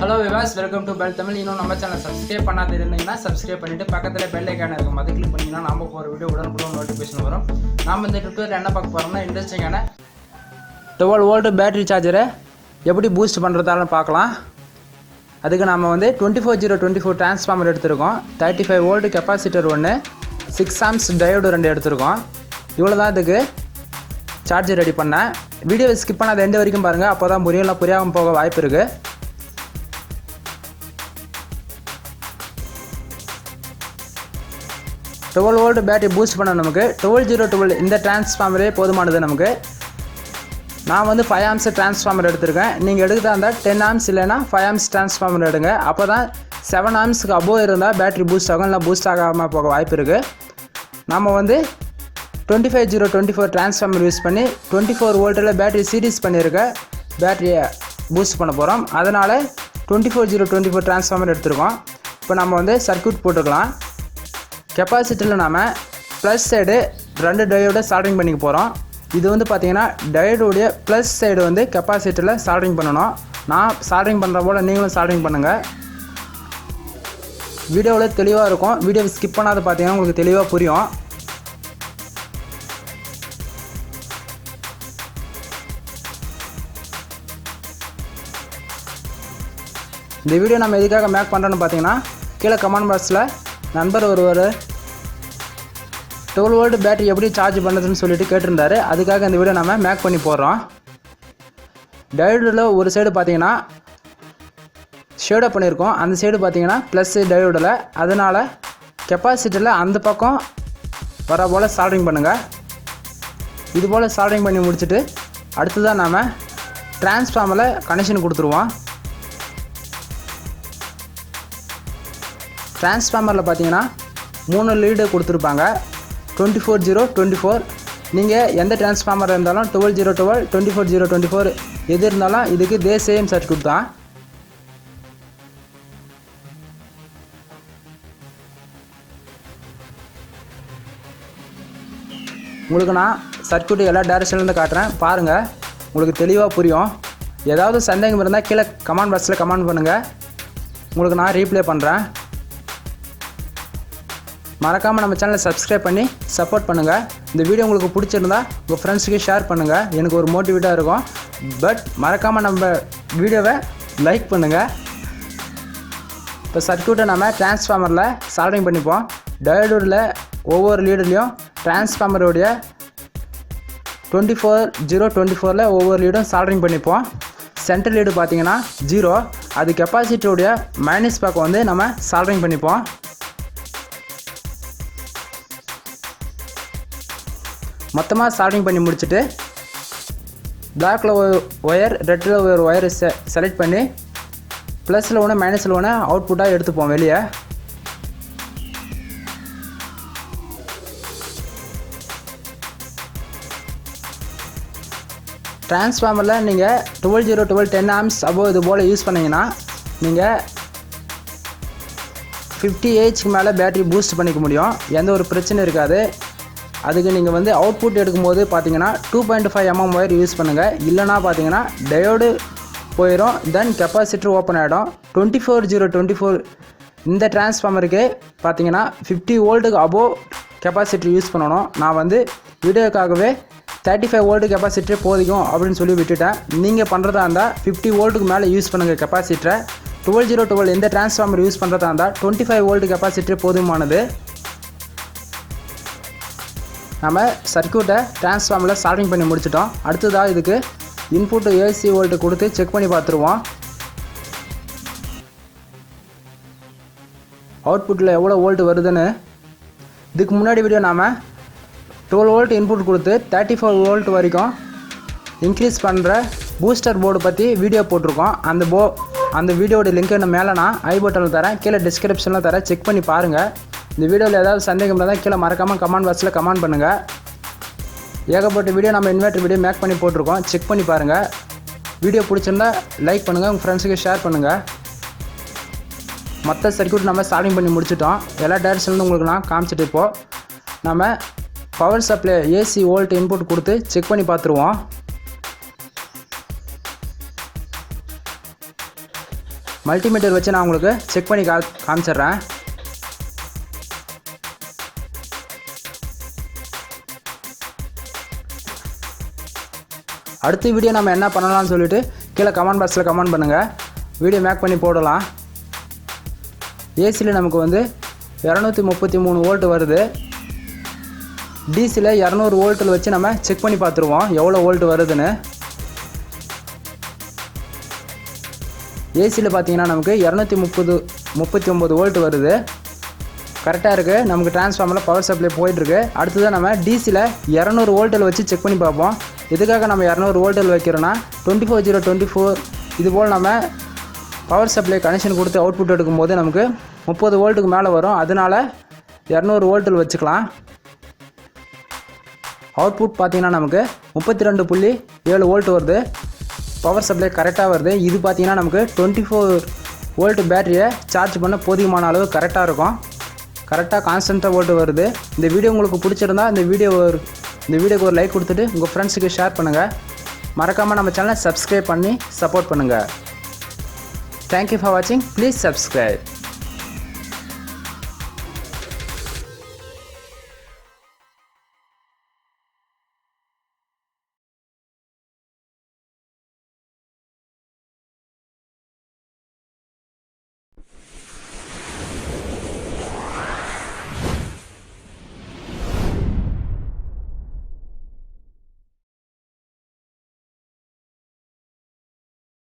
Hello viewers, welcome to Bell Tamil. இன்னும் நம்ம சேனலை சப்ஸ்கிரைப் பண்ணாத இருந்தீங்கன்னா சப்ஸ்கிரைப் பண்ணிட்டு பக்கத்துல பெல் ஐகான் இருக்கும். அதை கிளிக் பண்ணீங்கன்னா நாம போற வீடியோ உடனுக்குடன் நோட்டிஃபிகேஷன் வரும். நாம இந்த டுட்டோரியல் என்ன பார்க்க போறோம்னா இன்ட்ரஸ்டிங்கான 12 வோல்ட் பேட்டரி சார்ஜரை எப்படி பூஸ்ட் பண்றதான்னு பார்க்கலாம். அதுக்கு நாம வந்து 24024 டிரான்ஸ்ஃபார்மர் எடுத்துறோம். 35 வோல்ட் கெபாசிட்டர் ஒன்னு, 6 ஆம்ப்ஸ் டயோடு ரெண்டு எடுத்துறோம். இவ்வளவுதான் இதுக்கு சார்ஜர் ரெடி பண்ண. வீடியோவை ஸ்கிப் பண்ணாத எண்ட் வரைக்கும் பாருங்க. அப்போதான் புரியாம போக வாய்ப்பு இருக்கு. 12 வோல்ட் பேட்டரி பூஸ்ட் பண்ண நமக்கு 12 இந்த டிரான்ஸ்ஃபார்மரே போதுமானது நமக்கு. நான் வந்து 5 ஆம்ப்ஸ் டிரான்ஸ்ஃபார்மர் எடுத்திருக்கேன். நீங்கள் எடுக்கிறதா இருந்தால் 10 ஆம்ப்ஸ் இல்லைனா 5 ஆம்ப்ஸ் டிரான்ஸ்ஃபார்மர் எடுங்க. அப்போ தான் 7 ஆம்ப்ஸ்க்கு அபோவ் இருந்தால் பேட்டரி பூஸ்ட் ஆகும், இல்லை பூஸ்ட் ஆகாமல் போக வாய்ப்பு இருக்குது. நம்ம வந்து 25024 டிரான்ஸ்ஃபார்மர் யூஸ் பண்ணி 24 வோல்ட்டில் பேட்டரி சீரிஸ் பண்ணியிருக்க பேட்டரியை பூஸ்ட் பண்ண போகிறோம். அதனால் 24024 டிரான்ஸ்ஃபார்மர் எடுத்துருக்கோம். இப்போ நம்ம வந்து சர்க்யூட் போட்டுக்கலாம். கெப்பாசிட்டரில் நாம் ப்ளஸ் சைடு 2 டயோட சால்ட்ரிங் பண்ணிக்க போகிறோம். இது வந்து பார்த்திங்கன்னா டயோடுடைய ப்ளஸ் சைடு வந்து கெப்பாசிட்டரில் சால்ட்ரிங் பண்ணணும். நான் சால்ட்ரிங் பண்ணுற போல் நீங்களும் சால்ட்ரிங் பண்ணுங்கள். வீடியோவில் தெளிவாக இருக்கும். வீடியோவை ஸ்கிப் பண்ணாத பார்த்தீங்கன்னா உங்களுக்கு தெளிவாக புரியும். இந்த வீடியோ நம்ம எதுக்காக மேக் பண்ணுறோன்னு பார்த்தீங்கன்னா கீழே கமெண்ட் பாக்ஸில் நண்பர் ஒருவர் 12 வோல்ட் பேட்டரி எப்படி சார்ஜ் பண்ணுறதுன்னு சொல்லிட்டு கேட்டிருந்தாரு. அதுக்காக இந்த வீடியோ நம்ம மேக் பண்ணி போடுறோம். டயோடில் ஒரு சைடு பார்த்தீங்கன்னா ஷேடப் பண்ணியிருக்கோம். அந்த சைடு பார்த்தீங்கன்னா ப்ளஸ் டயோடில். அதனால் கெப்பாசிட்டரில் அந்த பக்கம் வர போல் சால்ட்ரிங் பண்ணுங்கள். இது போல் சால்ட்ரிங் பண்ணி முடிச்சுட்டு அடுத்ததான் நாம் டிரான்ஸ்ஃபார்மரில் கனெக்ஷன் கொடுத்துருவோம். டிரான்ஸ்ஃபார்மரில் பார்த்தீங்கன்னா 3 லீடு கொடுத்துருப்பாங்க. 24024 நீங்கள் எந்த டிரான்ஸ்ஃபார்மர் இருந்தாலும் 12012 24024 எது இருந்தாலும் இதுக்கு இதே சேம் சர்க்யூட் தான். உங்களுக்கு நான் சர்க்யூட் எல்லா டைரக்ஷன்லேருந்து காட்டுறேன், பாருங்கள், உங்களுக்கு தெளிவாக புரியும். ஏதாவது சந்தேகம் இருந்தால் கீழே கமெண்ட் பாக்ஸில் கமெண்ட் பண்ணுங்கள், உங்களுக்கு நான் ரீப்ளே பண்ணுறேன். மறக்காமல் நம்ம சேனலை சப்ஸ்கிரைப் பண்ணி சப்போர்ட் பண்ணுங்கள். இந்த வீடியோ உங்களுக்கு பிடிச்சிருந்தா உங்கள் ஃப்ரெண்ட்ஸுக்கு ஷேர் பண்ணுங்கள், எனக்கு ஒரு மோட்டிவேட்டாக இருக்கும். பட் மறக்காமல் நம்ம வீடியோவை லைக் பண்ணுங்கள். இப்போ சர்க்யூட்டை நம்ம டிரான்ஸ்ஃபார்மரில் சால்ட்ரிங் பண்ணிப்போம். டயோடில் ஒவ்வொரு லீடுலேயும் டிரான்ஸ்ஃபார்மருடைய 24024 ஒவ்வொரு லீடும் சால்ட்ரிங் பண்ணிப்போம். சென்ட்ரல் லீடு பார்த்தீங்கன்னா 0, அது கெப்பாசிட்டியோடைய மைனஸ் பக்கம் வந்து நம்ம சால்ட்ரிங் பண்ணிப்போம். மொத்தமாக சால்ட்ரிங் பண்ணி முடிச்சுட்டு பிளாக்கில் ஒயர் ரெட்டில் ஒரு ஒயர் செலக்ட் பண்ணி ப்ளஸில் ஒன்று மைனஸில் ஒன்று அவுட்புட்டாக எடுத்துப்போம் வெளியே. டிரான்ஸ்ஃபார்மரில் நீங்கள் 12 10 ஆம்ப்ஸ் அபோவ் இது போல் யூஸ் பண்ணிங்கன்னா நீங்கள் 50 ஏஹெச்க்கு மேலே பேட்டரி பூஸ்ட் பண்ணிக்க முடியும். எந்த ஒரு பிரச்சனை இருக்காது. அதுக்கு நீங்கள் வந்து அவுட்புட் எடுக்கும்போது பார்த்தீங்கன்னா 2.5 mm ஒயர் யூஸ் பண்ணுங்கள். இல்லைனா பார்த்தீங்கன்னா டயோடு போயிடும், தென் கெப்பாசிட்டர் ஓப்பன் ஆகிடும். 24024 இந்த டிரான்ஸ்ஃபார்மருக்கு பார்த்தீங்கன்னா 50 வோல்ட்டுக்கு அபோவ் கெப்பாசிட்டர் யூஸ் பண்ணணும். நான் வந்து வீடியோக்காகவே 35 வோல்ட் கெப்பாசிட்டர் போதிக்கும் அப்படின்னு சொல்லி விட்டுட்டேன். நீங்கள் பண்ணுறதா இருந்தால் 50 வோல்ட்டுக்கு மேலே யூஸ் பண்ணுங்கள் கெப்பாசிட்டரை. 12 இந்த டிரான்ஸ்ஃபார்மர் யூஸ் பண்ணுறதா இருந்தால் 25 வோல்ட் கெப்பாசிட்டர் போதுமானது. நம்ம சர்க்யூட்டை டிரான்ஸ்ஃபார்மரில் சால்ட்ரிங் பண்ணி முடிச்சிட்டோம். அடுத்ததாக இதுக்கு இன்புட் ஏசி வோல்ட்டு கொடுத்து செக் பண்ணி பார்த்துருவோம். அவுட்புட்டில் எவ்வளோ வோல்ட் வருதுன்னு. இதுக்கு முன்னாடி வீடியோ நாம் 12 வோல்ட் இன்புட் கொடுத்து 34 வோல்ட் வரைக்கும் இன்க்ரீஸ் பண்ணுற பூஸ்டர் போர்டு பற்றி வீடியோ போட்டிருக்கோம். அந்த வீடியோட லிங்க்கை மேலே நான் ஐ பட்டனில் தரேன், கீழே டிஸ்கிரிப்ஷனில் தரேன், செக் பண்ணி பாருங்கள். இந்த வீடியோவில் ஏதாவது சந்தேகம் இருந்தால் கீழே மறக்காமல் கமெண்ட் பாக்ஸில் கமெண்ட் பண்ணுங்கள். ஏகப்பட்ட வீடியோ நம்ம இன்வெர்ட்டர் வீடியோ மேக் பண்ணி போட்டிருக்கோம், செக் பண்ணி பாருங்கள். வீடியோ பிடிச்சிருந்தா லைக் பண்ணுங்கள், உங்கள் ஃப்ரெண்ட்ஸுக்கு ஷேர் பண்ணுங்கள். மற்ற சர்க்யூட் நம்ம சால்ட்ரிங் பண்ணி முடிச்சிட்டோம். எல்லா டைரக்ஷன்லேருந்து உங்களுக்கு நான் காமிச்சிட்டு இப்போது நம்ம power supply AC volt input கொடுத்து செக் பண்ணி பார்த்துருவோம். மல்டிமீட்டர் வச்சு நான் உங்களுக்கு செக் பண்ணி காமிச்சிடுறேன். அடுத்த வீடியோ நம்ம என்ன பண்ணலாம்னு சொல்லிட்டு கீழே கமெண்ட் பாக்ஸில் கமெண்ட் பண்ணுங்கள். வீடியோ மேக் பண்ணி போடலாம். ஏசியில் நமக்கு வந்து 233 வோல்ட் வருது. டிசியில் 200 வோல்ட்டில் வச்சு நம்ம செக் பண்ணி பார்த்துருவோம் எவ்வளோ வோல்ட் வருதுன்னு. ஏசியில் பார்த்தீங்கன்னா நமக்கு 239 வோல்ட் வருது. கரெக்டாக இருக்குது. நமக்கு டிரான்ஸ்ஃபார்மரில் பவர் சப்ளை போயிட்டுருக்கு. அடுத்ததான் நம்ம டிசியில் 200 வோல்ட்டில் வச்சு செக் பண்ணி பார்ப்போம். இதுக்காக நம்ம 200 வோல்ட்டில் வைக்கிறோன்னா 24024 இதுபோல் நம்ம பவர் சப்ளை கனெக்ஷன் கொடுத்து அவுட்புட் எடுக்கும்போது நமக்கு 30 வோல்ட்டுக்கு மேலே வரும். அதனால் 200 வோல்ட்டில் வச்சுக்கலாம். அவுட்புட் பார்த்திங்கன்னா நமக்கு 32.7 வோல்ட் வருது. பவர் சப்ளை கரெக்டாக வருது. இது பார்த்திங்கன்னா நமக்கு 24 வோல்ட் பேட்டரியை சார்ஜ் பண்ண போதியமான அளவு கரெக்டாக இருக்கும். கரெக்டாக கான்ஸ்டண்ட்டாக வோல்ட் வருது. இந்த வீடியோ உங்களுக்கு பிடிச்சிருந்தா இந்த வீடியோக்கு ஒரு லைக் கொடுத்துட்டு உங்கள் ஃப்ரெண்ட்ஸுக்கு ஷேர் பண்ணுங்கள். மறக்காமல் நம்ம சேனலை சப்ஸ்கிரைப் பண்ணி சப்போர்ட் பண்ணுங்கள். Thank you for watching. Please subscribe.